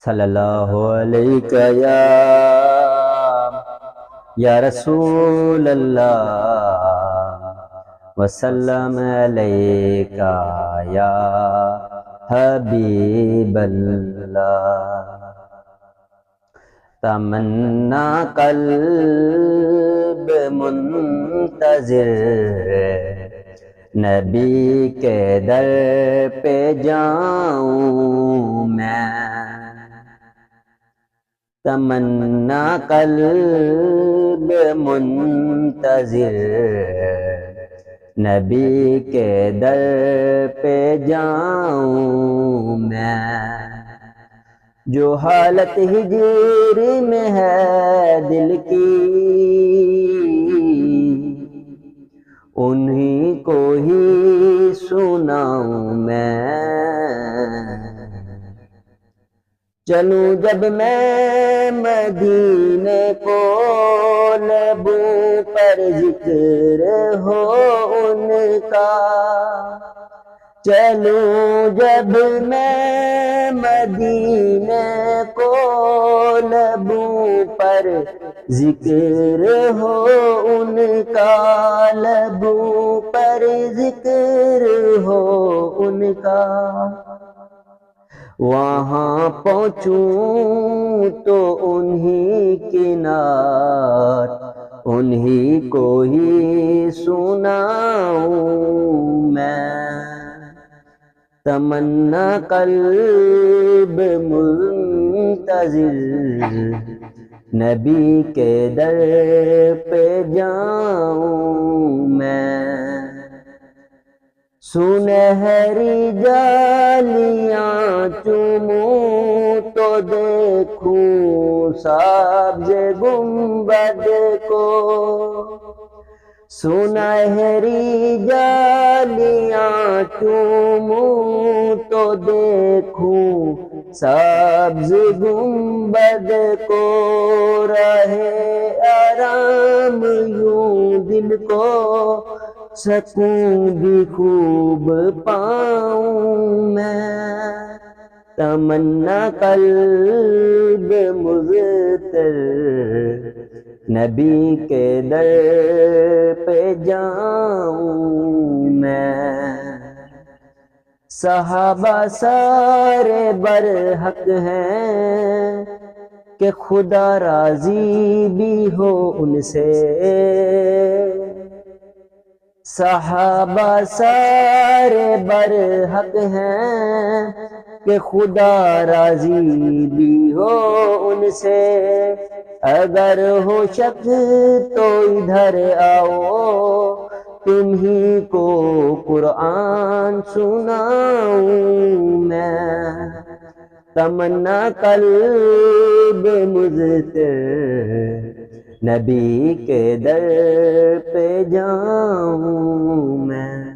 صلی اللہ علیہ یا رسول اللہ وسلم علیکہ یا حبیب اللہ۔ تمنا قلب منتظر نبی کے در پہ جاؤں میں، تمنا قلب منتظر نبی کے در پہ جاؤں میں، جو حالت ہجر میں ہے دل کی انہی کو ہی سناؤں میں۔ چلوں جب میں مدینے کو لبوں پر ذکر ہو ان کا، چلوں جب میں مدینے کو لبوں پر ذکر ہو ان کا، لبوں پر ذکر ہو ان کا، وہاں پہنچوں تو انہی کی نعت انہی کو ہی سناؤں میں۔ تمنا قلب منتظر نبی کے در پہ جاؤں میں، سنہری جالیاں چوموں تو دیکھوں سبز گنبد کو، سنہری جالیاں چوموں تو دیکھوں سبز گنبد کو، رہے آرام یوں دل کو سکون بھی خوب پاؤں میں۔ تمنا قلب مضطر نبی کے در پہ جاؤں میں، صحابہ سارے برحق ہیں کہ خدا راضی بھی ہو ان سے، صحابہ سارے برحق ہیں کہ خدا راضی بھی ہو ان سے، اگر ہو شک تو ادھر آؤ تمہیں کو قرآن سناؤں میں۔ تمنا قلب مضطر نبی کے در پہ جاؤں میں۔